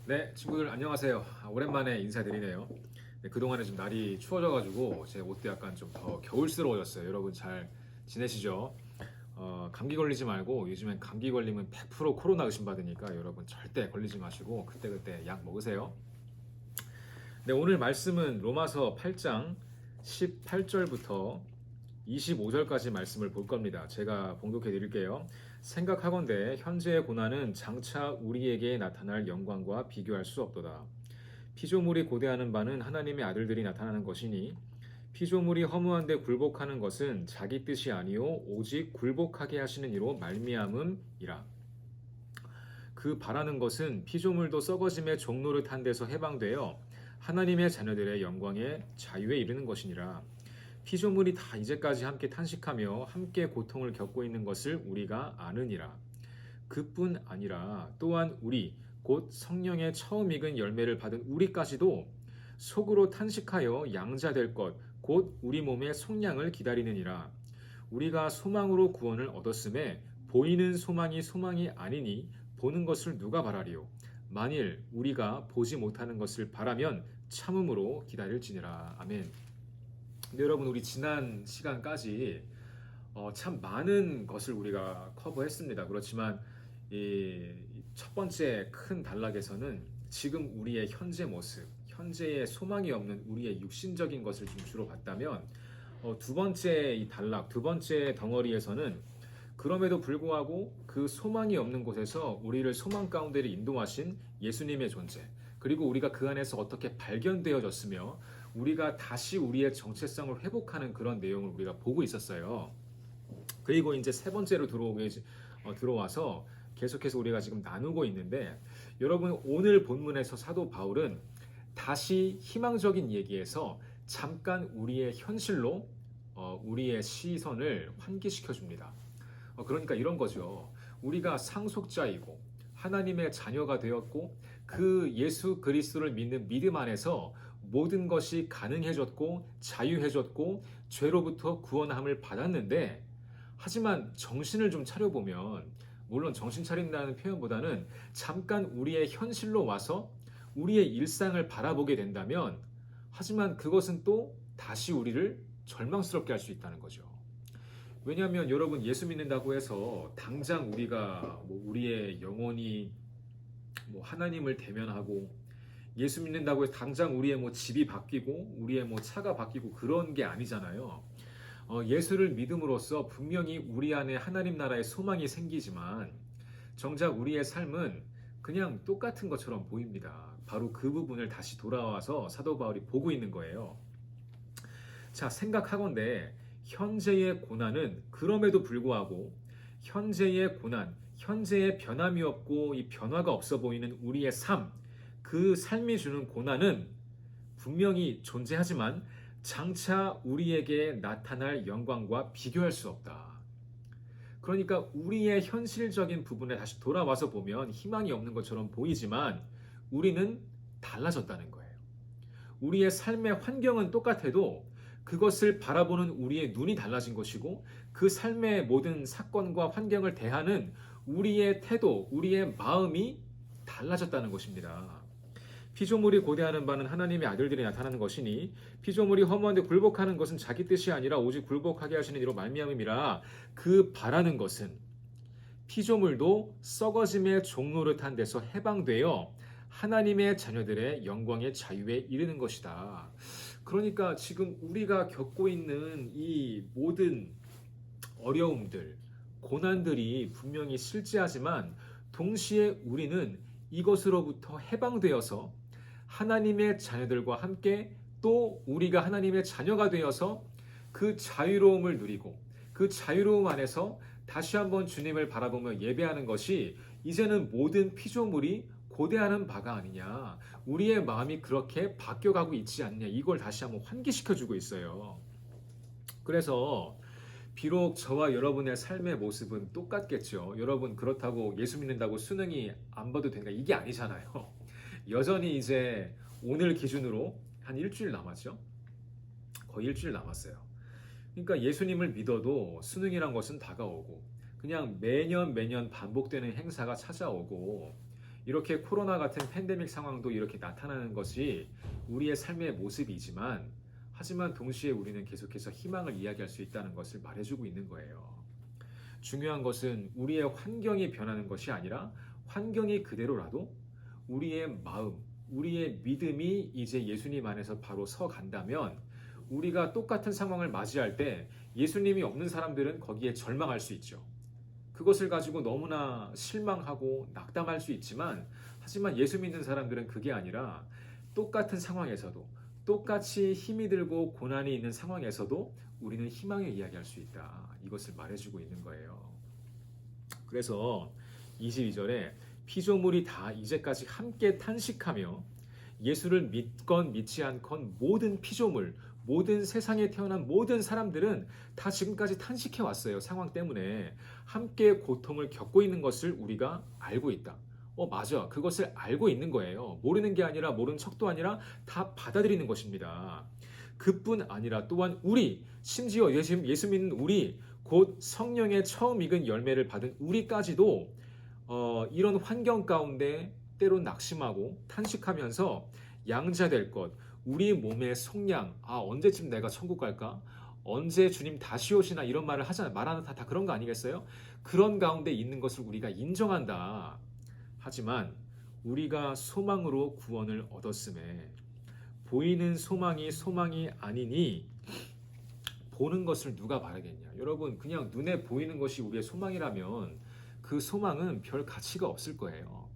네, 친구들 안녕하세요. 오랜만에 인사드리네요. 네, 그동안에 좀 날이 추워져가지고 제 옷도 약간 좀 더 겨울스러워졌어요. 여러분 잘 지내시죠? 감기 걸리지 말고 요즘엔 감기 걸리면 100% 코로나 의심 받으니까 여러분 절대 걸리지 마시고 그때그때 약 먹으세요. 네, 오늘 말씀은 로마서 8장 18절부터 25절까지 말씀을 볼 겁니다. 제가 봉독해 드릴게요. 생각하건대 현재의 고난은 장차 우리에게 나타날 영광과 비교할 수 없도다. 피조물이 고대하는 바는 하나님의 아들들이 나타나는 것이니 피조물이 허무한데 굴복하는 것은 자기 뜻이 아니요 오직 굴복하게 하시는 이로 말미암음이라. 그 바라는 것은 피조물도 썩어짐의 종노릇한 데서 해방되어 하나님의 자녀들의 영광의 자유에 이르는 것이니라. 피조물이 다 이제까지 함께 탄식하며 함께 고통을 겪고 있는 것을 우리가 아느니라. 그뿐 아니라 또한 우리 곧 성령의 처음 익은 열매를 받은 우리까지도 속으로 탄식하여 양자될 것 곧 우리 몸의 속량을 기다리느니라. 우리가 소망으로 구원을 얻었음에 보이는 소망이 아니니 보는 것을 누가 바라리요. 만일 우리가 보지 못하는 것을 바라면 참음으로 기다릴지니라. 아멘. 근데 여러분 우리 지난 시간까지 참 많은 것을 우리가 커버했습니다. 그렇지만 이 첫 번째 큰 단락에서는 지금 우리의 현재 모습, 현재의 소망이 없는 우리의 육신적인 것을 좀 주로 봤다면 두 번째 이 단락, 두 번째 덩어리에서는 그럼에도 불구하고 그 소망이 없는 곳에서 우리를 소망 가운데를 인도하신 예수님의 존재, 그리고 우리가 그 안에서 어떻게 발견되어졌으며 우리가 다시 우리의 정체성을 회복하는 그런 내용을 우리가 보고 있었어요. 그리고 이제 세 번째로 들어와서 계속해서 우리가 지금 나누고 있는데, 여러분 오늘 본문에서 사도 바울은 다시 희망적인 얘기에서 잠깐 우리의 현실로 우리의 시선을 환기시켜 줍니다. 그러니까 이런 거죠. 우리가 상속자이고 하나님의 자녀가 되었고 그 예수 그리스도를 믿는 믿음 안에서 모든 것이 가능해졌고 자유해졌고 죄로부터 구원함을 받았는데, 하지만 정신을 좀 차려보면, 물론 정신 차린다는 표현보다는 잠깐 우리의 현실로 와서 우리의 일상을 바라보게 된다면, 하지만 그것은 또 다시 우리를 절망스럽게 할 수 있다는 거죠. 왜냐하면 여러분 예수 믿는다고 해서 당장 우리가 우리의 영혼이 하나님을 대면하고, 예수 믿는다고 해서 당장 우리의 집이 바뀌고 우리의 차가 바뀌고 그런 게 아니잖아요. 예수를 믿음으로써 분명히 우리 안에 하나님 나라의 소망이 생기지만 정작 우리의 삶은 그냥 똑같은 것처럼 보입니다. 바로 그 부분을 다시 돌아와서 사도 바울이 보고 있는 거예요. 자, 생각하건대 현재의 고난은 그럼에도 불구하고 현재의 고난, 현재의 변함이 없고 이 변화가 없어 보이는 우리의 삶, 그 삶이 주는 고난은 분명히 존재하지만 장차 우리에게 나타날 영광과 비교할 수 없다. 그러니까 우리의 현실적인 부분에 다시 돌아와서 보면 희망이 없는 것처럼 보이지만 우리는 달라졌다는 거예요. 우리의 삶의 환경은 똑같아도 그것을 바라보는 우리의 눈이 달라진 것이고, 그 삶의 모든 사건과 환경을 대하는 우리의 태도, 우리의 마음이 달라졌다는 것입니다. 피조물이 고대하는 바는 하나님의 아들들이 나타나는 것이니 피조물이 허무한데 굴복하는 것은 자기 뜻이 아니라 오직 굴복하게 하시는 이로 말미암음이라. 그 바라는 것은 피조물도 썩어짐의 종노릇한 데서 해방되어 하나님의 자녀들의 영광의 자유에 이르는 것이다. 그러니까 지금 우리가 겪고 있는 이 모든 어려움들, 고난들이 분명히 실제하지만 동시에 우리는 이것으로부터 해방되어서 하나님의 자녀들과 함께 또 우리가 하나님의 자녀가 되어서 그 자유로움을 누리고 그 자유로움 안에서 다시 한번 주님을 바라보며 예배하는 것이 이제는 모든 피조물이 고대하는 바가 아니냐, 우리의 마음이 그렇게 바뀌어가고 있지 않냐, 이걸 다시 한번 환기시켜주고 있어요. 그래서 비록 저와 여러분의 삶의 모습은 똑같겠죠. 여러분 그렇다고 예수 믿는다고 수능이 안 봐도 된다, 이게 아니잖아요. 여전히 이제 오늘 기준으로 한 일주일 남았죠. 거의 일주일 남았어요. 그러니까 예수님을 믿어도 수능이란 것은 다가오고 그냥 매년 반복되는 행사가 찾아오고, 이렇게 코로나 같은 팬데믹 상황도 이렇게 나타나는 것이 우리의 삶의 모습이지만 하지만 동시에 우리는 계속해서 희망을 이야기할 수 있다는 것을 말해주고 있는 거예요. 중요한 것은 우리의 환경이 변하는 것이 아니라 환경이 그대로라도 우리의 마음, 우리의 믿음이 이제 예수님 안에서 바로 서 간다면 우리가 똑같은 상황을 맞이할 때 예수님이 없는 사람들은 거기에 절망할 수 있죠. 그것을 가지고 너무나 실망하고 낙담할 수 있지만 하지만 예수 믿는 사람들은 그게 아니라 똑같은 상황에서도 똑같이 힘이 들고 고난이 있는 상황에서도 우리는 희망을 이야기할 수 있다. 이것을 말해주고 있는 거예요. 그래서 22절에 피조물이 다 이제까지 함께 탄식하며 예수를 믿건 믿지 않건 모든 피조물, 모든 세상에 태어난 모든 사람들은 다 지금까지 탄식해 왔어요. 상황 때문에 함께 고통을 겪고 있는 것을 우리가 알고 있다. 맞아. 그것을 알고 있는 거예요. 모르는 게 아니라 모르는 척도 아니라 다 받아들이는 것입니다. 그뿐 아니라 또한 우리, 심지어 예수 믿는 우리, 곧 성령의 처음 익은 열매를 받은 우리까지도 이런 환경 가운데 때론 낙심하고 탄식하면서 양자될 것, 우리 몸의 속량, 언제쯤 내가 천국 갈까? 언제 주님 다시 오시나 이런 말을 하잖아요. 말하는 다 그런 거 아니겠어요? 그런 가운데 있는 것을 우리가 인정한다. 하지만 우리가 소망으로 구원을 얻었음에 보이는 소망이 아니니 보는 것을 누가 바라겠냐. 여러분 그냥 눈에 보이는 것이 우리의 소망이라면 그 소망은 별 가치가 없을 거예요.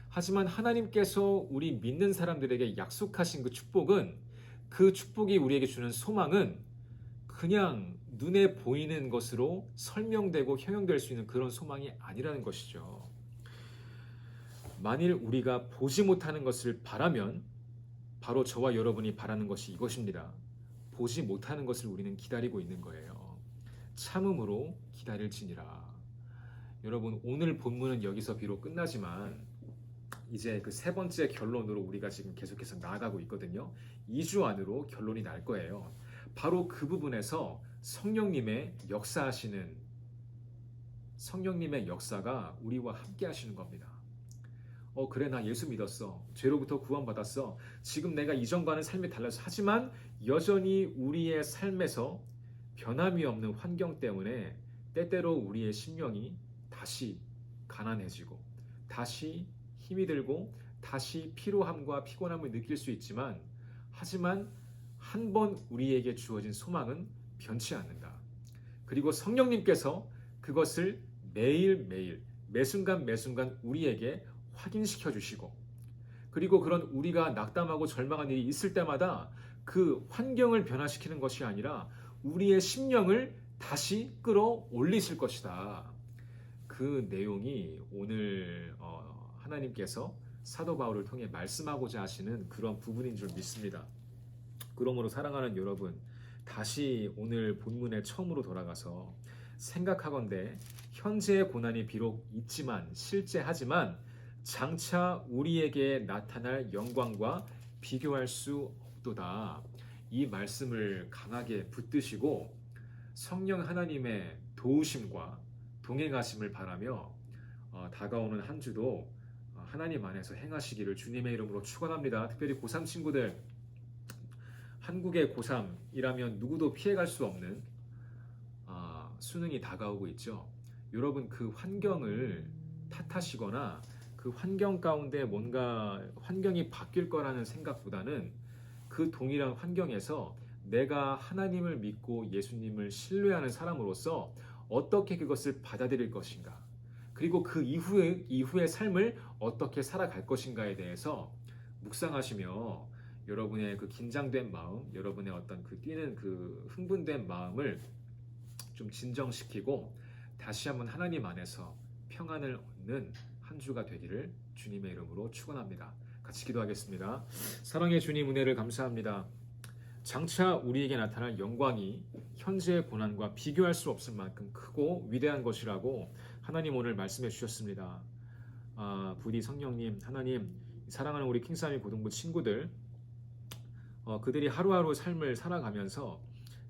하지만 하나님께서 우리 믿는 사람들에게 약속하신 그 축복은 그 축복이 우리에게 주는 소망은 그냥 눈에 보이는 것으로 설명되고 형용될 수 있는 그런 소망이 아니라는 것이죠. 만일 우리가 보지 못하는 것을 바라면 바로 저와 여러분이 바라는 것이 이것입니다. 보지 못하는 것을 우리는 기다리고 있는 거예요. 참음으로 기다릴지니라. 여러분 오늘 본문은 여기서 비록 끝나지만 이제 그 세 번째 결론으로 우리가 지금 계속해서 나아가고 있거든요. 2주 안으로 결론이 날 거예요. 바로 그 부분에서 성령님의 역사가 우리와 함께 하시는 겁니다. 그래 나 예수 믿었어. 죄로부터 구원받았어. 지금 내가 이전과는 삶이 달라서 하지만 여전히 우리의 삶에서 변함이 없는 환경 때문에 때때로 우리의 심령이 다시 가난해지고 다시 힘이 들고 다시 피로함과 피곤함을 느낄 수 있지만 하지만 한 번 우리에게 주어진 소망은 변치 않는다. 그리고 성령님께서 그것을 매일매일 매순간 우리에게 확인시켜 주시고 그리고 그런 우리가 낙담하고 절망한 일이 있을 때마다 그 환경을 변화시키는 것이 아니라 우리의 심령을 다시 끌어올리실 것이다. 그 내용이 오늘 하나님께서 사도 바울을 통해 말씀하고자 하시는 그런 부분인 줄 믿습니다. 그러므로 사랑하는 여러분, 다시 오늘 본문에 처음으로 돌아가서 생각하건대 현재의 고난이 비록 있지만 실제하지만 장차 우리에게 나타날 영광과 비교할 수 없도다. 이 말씀을 강하게 붙드시고 성령 하나님의 도우심과 동행하심을 바라며 다가오는 한 주도 하나님 안에서 행하시기를 주님의 이름으로 축원합니다. 특별히 고3 친구들, 한국의 고3이라면 누구도 피해갈 수 없는 수능이 다가오고 있죠. 여러분 그 환경을 탓하시거나 그 환경 가운데 뭔가 환경이 바뀔 거라는 생각보다는 그 동일한 환경에서 내가 하나님을 믿고 예수님을 신뢰하는 사람으로서 어떻게 그것을 받아들일 것인가, 그리고 그 이후의 삶을 어떻게 살아갈 것인가에 대해서 묵상하시며 여러분의 그 긴장된 마음, 여러분의 어떤 그 뛰는 그 흥분된 마음을 좀 진정시키고 다시 한번 하나님 안에서 평안을 얻는 한 주가 되기를 주님의 이름으로 축원합니다. 같이 기도하겠습니다. 사랑의 주님, 은혜를 감사합니다. 장차 우리에게 나타날 영광이 현재의 고난과 비교할 수 없을 만큼 크고 위대한 것이라고 하나님 오늘 말씀해 주셨습니다. 부디 성령님, 하나님, 사랑하는 우리 킹사미 고등부 친구들, 그들이 하루하루 삶을 살아가면서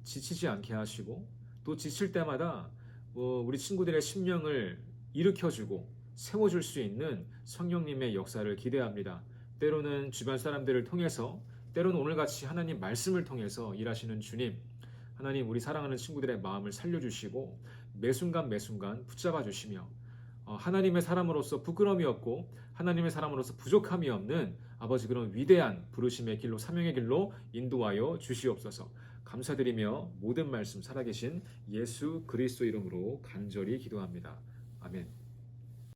지치지 않게 하시고 또 지칠 때마다 우리 친구들의 심령을 일으켜주고 세워줄 수 있는 성령님의 역사를 기대합니다. 때로는 주변 사람들을 통해서, 때로는 오늘같이 하나님 말씀을 통해서 일하시는 주님, 하나님 우리 사랑하는 친구들의 마음을 살려주시고 매 순간 매 순간 붙잡아 주시며 하나님의 사람으로서 부끄러움이 없고 하나님의 사람으로서 부족함이 없는 아버지 그런 위대한 부르심의 길로 사명의 길로 인도하여 주시옵소서. 감사드리며 모든 말씀 살아계신 예수 그리스도 이름으로 간절히 기도합니다. 아멘.